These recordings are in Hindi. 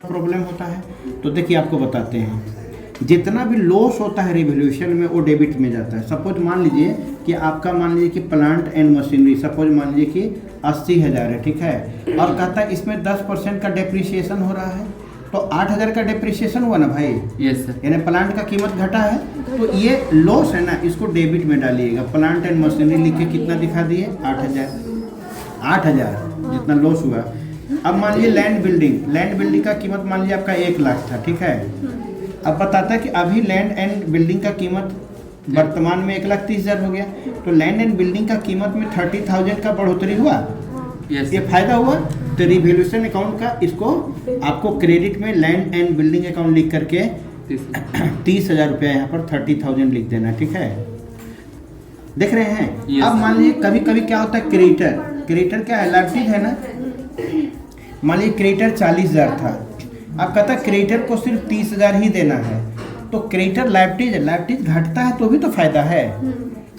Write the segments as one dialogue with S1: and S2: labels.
S1: प्रॉब्लम होता है। तो देखिए आपको बताते हैं, जितना भी लॉस होता है रिवोल्यूशन में वो डेबिट में जाता है। सपोज मान लीजिए कि आपका मान लीजिए कि प्लांट एंड मशीनरी सपोज मान लीजिए कि 80,000 है, ठीक है, और कहता है इसमें 10% का डेप्रिसिएशन हो रहा है, तो 8,000 का डेप्रिसिएशन हुआ ना भाई।
S2: Yes sir.
S1: यानी प्लांट का कीमत घटा है, तो ये लॉस है ना, इसको डेबिट में डालिएगा। प्लांट एंड मशीनरी लिख के कितना दिखा दिए, 8,000 जितना लॉस हुआ। अब मान लीजिए लैंड बिल्डिंग का कीमत मान लीजिए आपका 1 लाख था, ठीक है। अब बताता है कि अभी लैंड एंड बिल्डिंग का कीमत वर्तमान में 1,30,000 हो गया, तो लैंड एंड बिल्डिंग का कीमत में 30,000 का बढ़ोतरी हुआ।
S2: यस
S1: ये फायदा हुआ। तो रिवैल्यूएशन अकाउंट का इसको आपको क्रेडिट में लैंड एंड बिल्डिंग अकाउंट लिख करके 30,000 रुपया यहाँ पर 30,000 लिख देना, ठीक है। देख रहे हैं।
S2: Yes.
S1: अब मान लीजिए कभी कभी क्या होता है, क्रेडिटर क्या है, लाइबिलिटी है ना। मान लीजिए क्रेडिटर 40,000 था, अब कहता है क्रेडिटर को सिर्फ 30,000 ही देना है, तो क्रेडिटर लाइबिलिटीज घटता है तो भी तो फायदा है।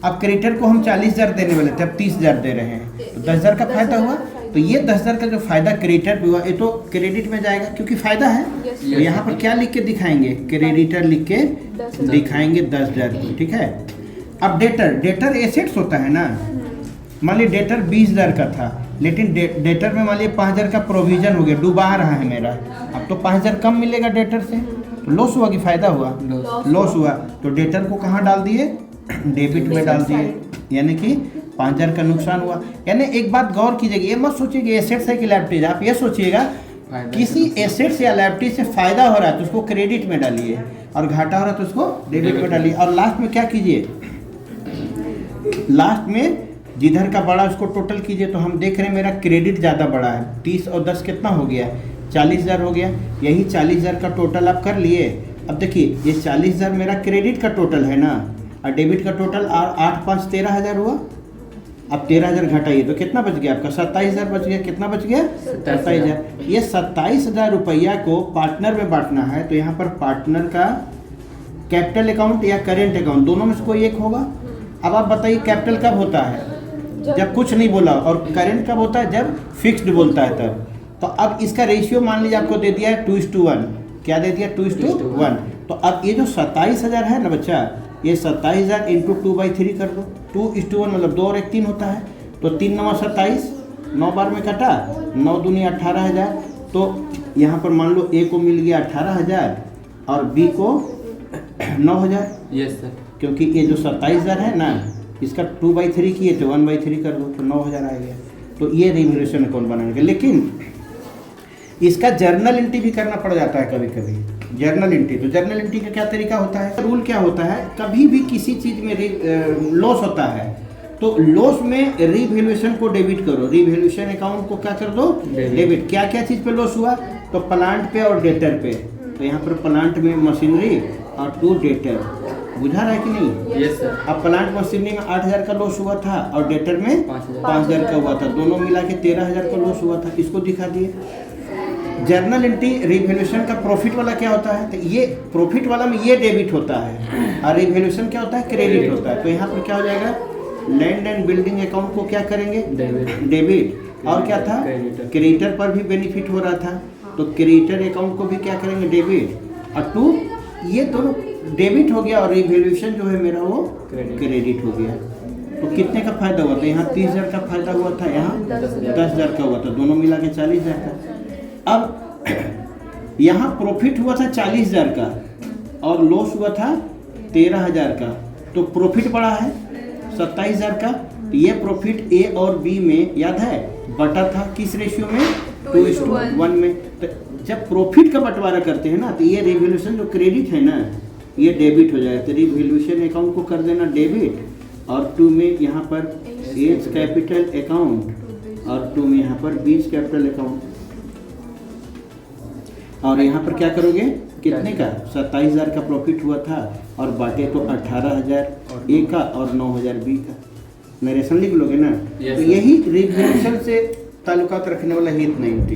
S1: अब क्रेडिटर को हम 40,000 देने वाले थे, अब 30,000 दे रहे हैं, तो 10,000 का फायदा हुआ। तो ये 10,000 का जो फायदा क्रेडिटर भी हुआ, ये तो क्रेडिट में जाएगा क्योंकि फायदा है। तो यहाँ पर क्या लिख के दिखाएंगे, क्रेडिटर लिख के दिखाएंगे 10,000, ठीक है। अब डेटर एसेट्स होता है ना। मान लीजिए डेटर 20,000 का था, लेकिन डेटर में मान लीजिए 5,000 का प्रोविजन हो गया, डूबा रहा है मेरा, अब तो 5,000 कम मिलेगा डेटर से, तो लॉस हुआ कि फायदा हुआ, लॉस हुआ। तो डेटर को कहाँ डाल दिए, डेबिट में डाल दिए, यानी कि 5,000 का नुकसान हुआ। यानी एक बात गौर कीजिएगा, ये मत सोचिए एसेट्स है कि लायबिलिटीज, आप ये सोचिएगा किसी एसेट्स या लायबिलिटी से फायदा हो रहा है तो उसको क्रेडिट में डालिए, और घाटा हो रहा है तो उसको डेबिट में डालिए। और लास्ट में क्या कीजिए, लास्ट में जिधर का बड़ा उसको टोटल कीजिए। तो हम देख रहे हैं मेरा क्रेडिट ज़्यादा बड़ा है, 30 और 10 कितना हो गया, 40,000 हो गया। यही 40,000 का टोटल आप कर लिए। अब देखिए ये 40,000 मेरा क्रेडिट का टोटल है ना, और डेबिट का टोटल 8 5 13,000 हुआ। अब 13,000 घटाइए तो कितना बच गया आपका, 27,000 बच गया। कितना बच गया, 27,000। ये 27,000 रुपया को पार्टनर में बांटना है, तो यहाँ पर पार्टनर का कैपिटल अकाउंट या करेंट अकाउंट दोनों में से कोई एक होगा। अब आप बताइए कैपिटल कब होता है, जब कुछ नहीं बोला, और करेंट कब होता है, जब फिक्स्ड बोलता है तब। तो अब इसका रेशियो मान लीजिए आपको दे दिया है 2:1। क्या दे दिया, 2:1। तो अब ये जो 27,000 है ना बच्चा, ये 27,000 इंटू 2/3 कर दो। 2:1 मतलब 2 और 1 3 होता है, तो 3 9 27, 9 बार में कटा, 9 दूनी 18,000। तो यहाँ पर मान लो ए को मिल गया 18,000 और बी को 9,000।
S2: Yes sir.
S1: क्योंकि ये जो 27,000 है ना, इसका 2/3 किए तो 1/3 कर दो, तो 9,000 आ गया। तो ये रिवैल्यूएशन अकाउंट बनाने का। लेकिन इसका जर्नल एंट्री भी करना पड़ जाता है कभी कभी, जर्नल एंट्री। तो जर्नल एंट्री का क्या तरीका होता है, रूल क्या होता है, कभी भी किसी चीज़ में लॉस होता है तो लॉस में रिवैल्यूएशन को डेबिट करो, रिवैल्यूएशन अकाउंट को क्या कर दो, डेबिट। क्या क्या चीज़ पे लॉस हुआ, तो प्लांट पे और डेटर पे। तो यहाँ पर प्लांट में मशीनरी और 2 डेटर, बुझा रहा है कि नहीं।
S2: Yes sir.
S1: अब प्लांट मशीनरी में 8,000 का लॉस हुआ था और डेटर में 5,000 का हुआ था, दोनों मिला के 13,000 का लॉस हुआ था, इसको दिखा दिए। जर्नल एंट्री रिवैल्यूएशन का प्रॉफिट वाला क्या होता है, तो ये प्रॉफिट वाला में ये डेबिट होता है, और रिवैल्यूएशन क्या होता है, क्रेडिट होता है। तो यहाँ पर क्या हो जाएगा, लैंड एंड बिल्डिंग अकाउंट को क्या करेंगे, डेबिट। और क्या था, क्रेडिटर पर भी बेनिफिट हो रहा था, तो क्रेडिटर अकाउंट को भी क्या करेंगे, डेबिट। और 2 ये दोनों डेबिट हो गया, और रिवैल्यूएशन जो है मेरा वो क्रेडिट हो गया। तो कितने का फायदा हुआ था, यहाँ 30,000 का फायदा हुआ था, यहाँ 10,000 का हुआ था, दोनों मिला के 40,000 का। अब यहाँ प्रॉफिट हुआ था 40,000 का और लॉस हुआ था 13,000 का, तो प्रॉफिट बड़ा है 27,000 का। ये प्रॉफिट ए और बी में याद है बटा था किस रेशियो में, 2:1 में। तो जब प्रॉफिट का बंटवारा करते हैं ना, तो ये रिवैल्यूएशन जो क्रेडिट है ना, ये डेबिट हो जाएगा। तो रिवैल्यूएशन अकाउंट को कर देना डेबिट, और 2 में यहाँ पर एज कैपिटल अकाउंट, और 2 में यहाँ पर बीज कैपिटल अकाउंट। और यहाँ पर क्या करोगे, कितने का, 27,000 का प्रॉफिट हुआ था, और बांटे तो 18,000 ए का और 9,000 बी का। नरेशन लिख लोगे ना। तो यही रिवैल्यूएशन से ताल्लुकात रखने वाला हित नहीं होती।